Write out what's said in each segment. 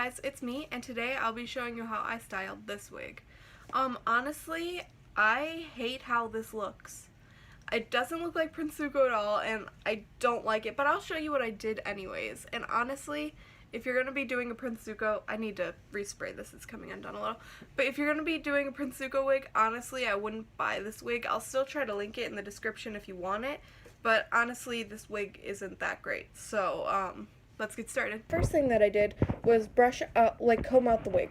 guys, it's me, and today I'll be showing you how I styled this wig. Honestly, I hate how this looks. It doesn't look like Prince Zuko at all, and I don't like it, but I'll show you what I did anyways. And honestly, if you're going to be doing a Prince Zuko, I need to respray this, it's coming undone a little. But if you're going to be doing a Prince Zuko wig, honestly, I wouldn't buy this wig. I'll still try to link it in the description if you want it, but honestly, this wig isn't that great. So, let's get started. First thing that I did was comb out the wig.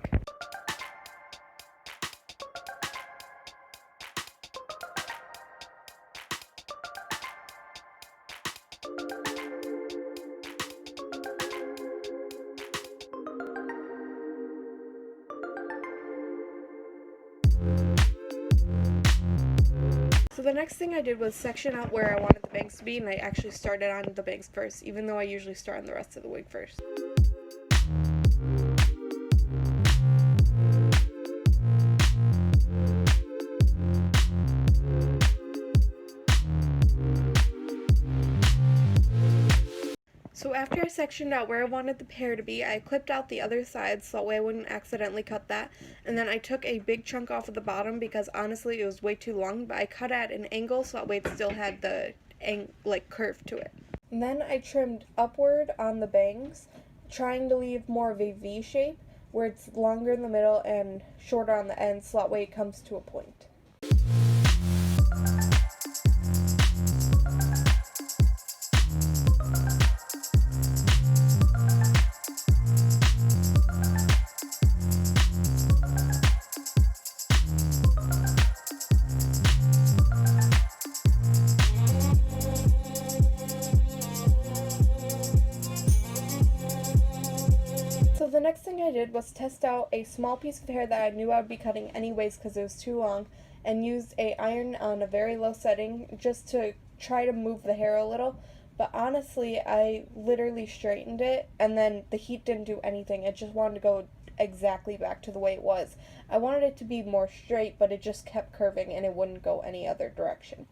So the next thing I did was section out where I wanted the bangs to be, and I actually started on the bangs first, even though I usually start on the rest of the wig first. So after I sectioned out where I wanted the hair to be, I clipped out the other side so that way I wouldn't accidentally cut that. And then I took a big chunk off of the bottom because honestly it was way too long, but I cut at an angle so that way it still had the curve to it. And then I trimmed upward on the bangs, trying to leave more of a V shape where it's longer in the middle and shorter on the ends so that way it comes to a point. So the next thing I did was test out a small piece of hair that I knew I would be cutting anyways because it was too long, and used an iron on a very low setting just to try to move the hair a little. But honestly, I literally straightened it and then the heat didn't do anything. It just wanted to go exactly back to the way it was. I wanted it to be more straight, but it just kept curving and it wouldn't go any other direction.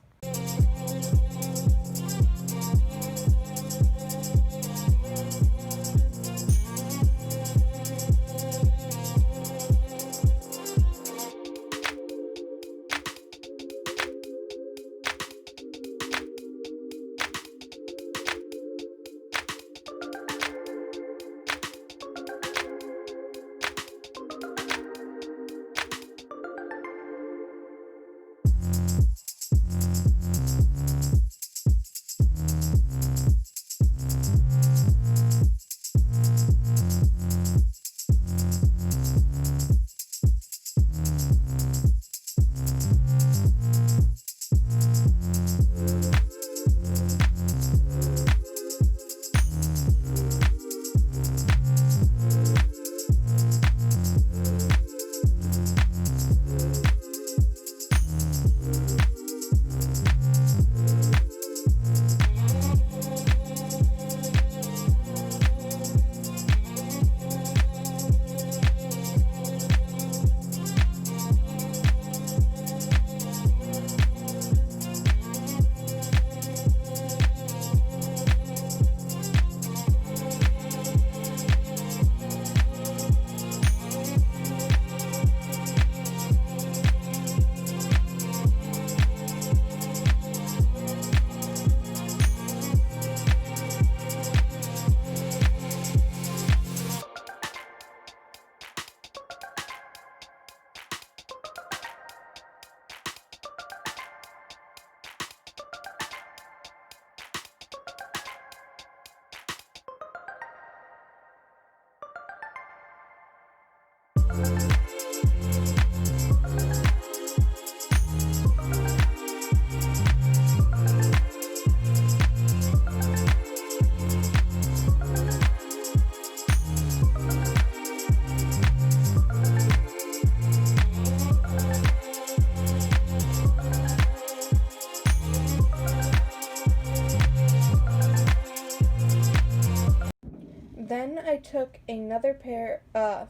Then I took another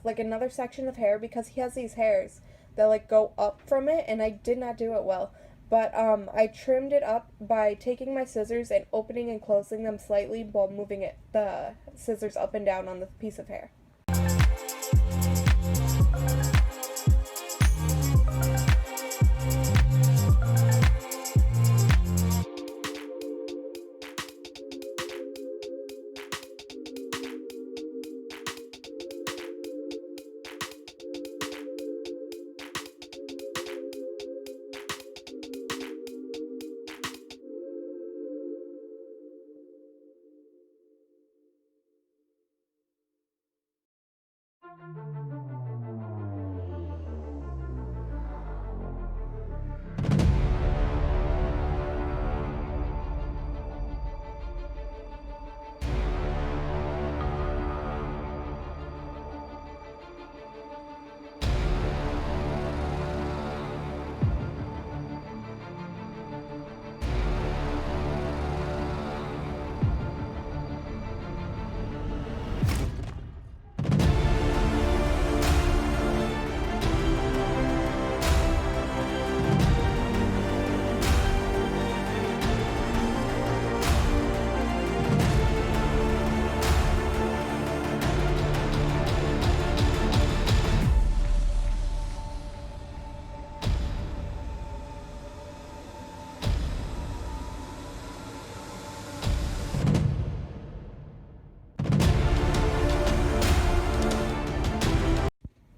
another section of hair because he has these hairs that go up from it, and I did not do it well. But I trimmed it up by taking my scissors and opening and closing them slightly while moving the scissors up and down on the piece of hair.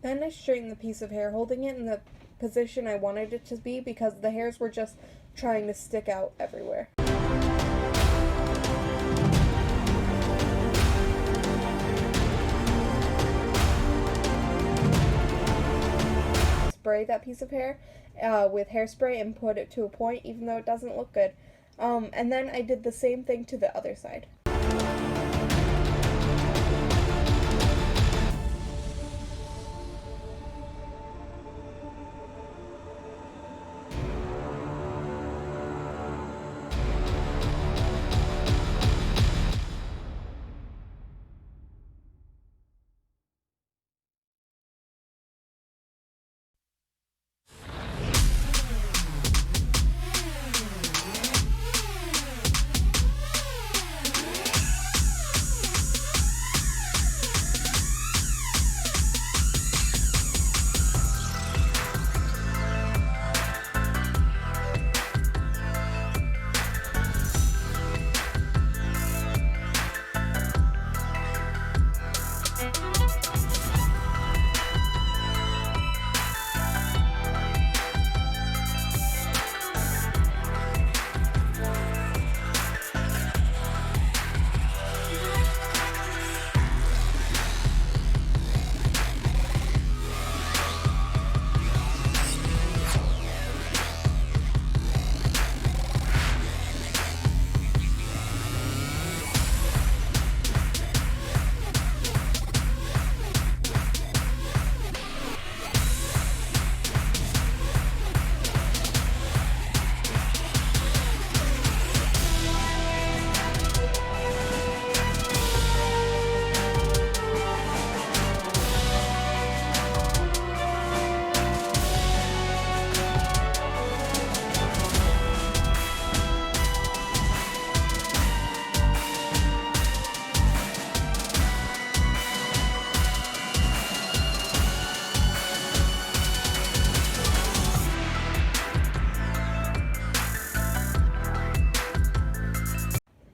Then I straightened the piece of hair, holding it in the position I wanted it to be because the hairs were just trying to stick out everywhere. Spray that piece of hair with hairspray and put it to a point, even though it doesn't look good. And then I did the same thing to the other side.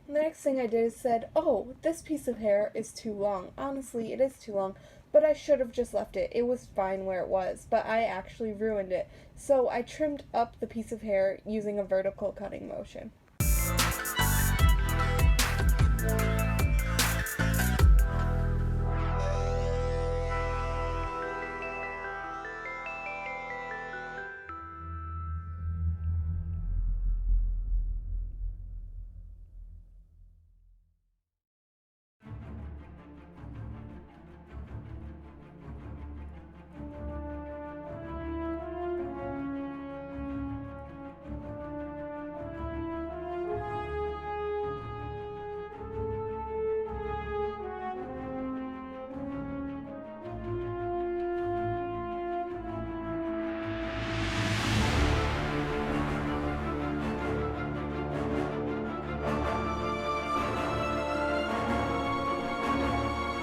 The next thing I did is said, oh, this piece of hair is too long. Honestly, it is too long, but I should have just left it. It was fine where it was, but I actually ruined it. So I trimmed up the piece of hair using a vertical cutting motion.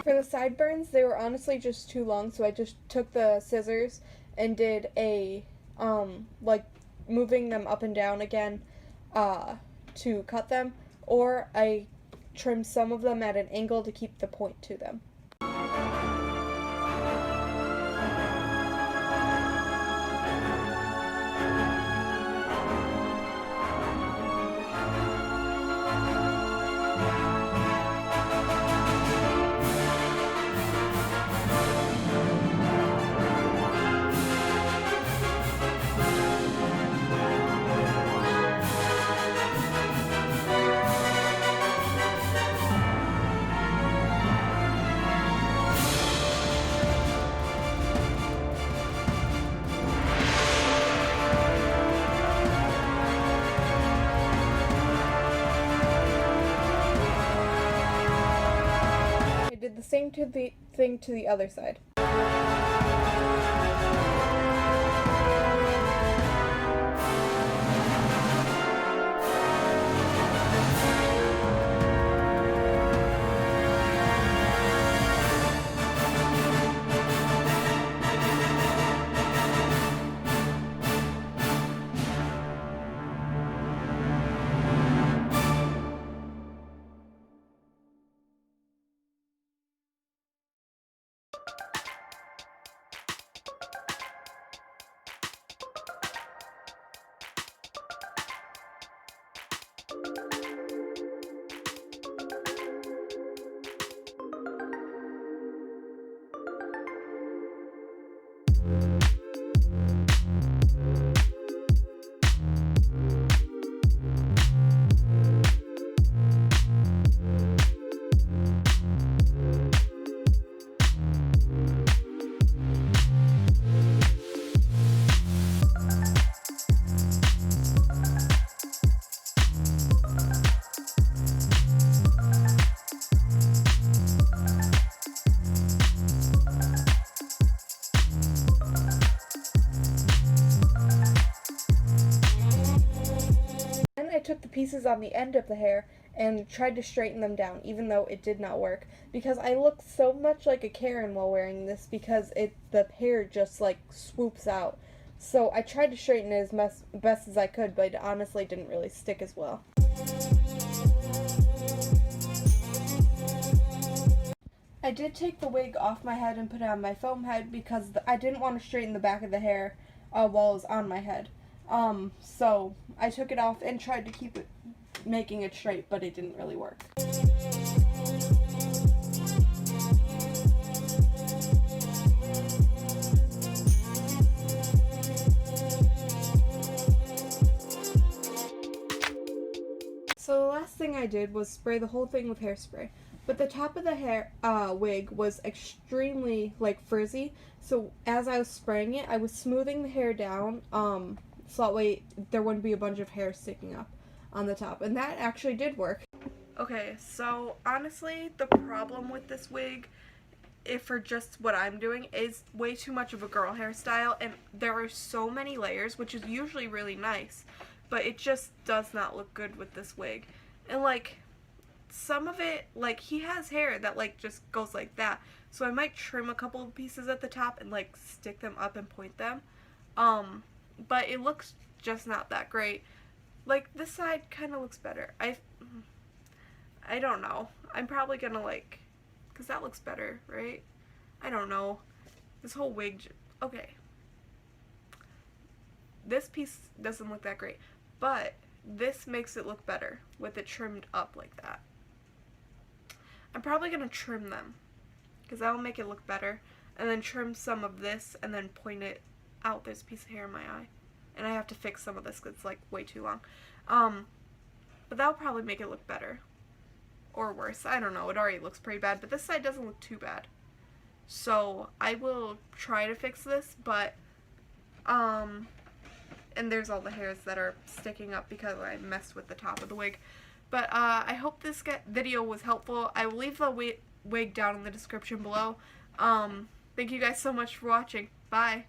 For the sideburns, they were honestly just too long, so I just took the scissors and did a, like, moving them up and down again, to cut them, or I trimmed some of them at an angle to keep the point to them. thing to the other side. I took the pieces on the end of the hair and tried to straighten them down, even though it did not work, because I look so much like a Karen while wearing this because the hair just like swoops out. So I tried to straighten it as best as I could, but it honestly didn't really stick as well. I did take the wig off my head and put it on my foam head because I didn't want to straighten the back of the hair while it was on my head. So I took it off and tried to keep it, making it straight, but it didn't really work. So the last thing I did was spray the whole thing with hairspray. But the top of the hair wig was extremely frizzy, so as I was spraying it, I was smoothing the hair down, so that way there wouldn't be a bunch of hair sticking up on the top, and that actually did work. Okay, so honestly, the problem with this wig, if for just what I'm doing, is way too much of a girl hairstyle, and there are so many layers, which is usually really nice, but it just does not look good with this wig. And some of it, he has hair that just goes like that, so I might trim a couple of pieces at the top and stick them up and point them, but it looks just not that great. This side kind of looks better. I don't know. I'm probably gonna because that looks better, right? I don't know. This whole wig, okay. This piece doesn't look that great, but this makes it look better with it trimmed up like that. I'm probably gonna trim them because that will make it look better, and then trim some of this and then point it out. There's a piece of hair in my eye, and I have to fix some of this because it's way too long. But that'll probably make it look better or worse. I don't know. It already looks pretty bad, but this side doesn't look too bad. So I will try to fix this, but and there's all the hairs that are sticking up because I messed with the top of the wig. But I hope this video was helpful. I will leave the wig down in the description below. Thank you guys so much for watching. Bye.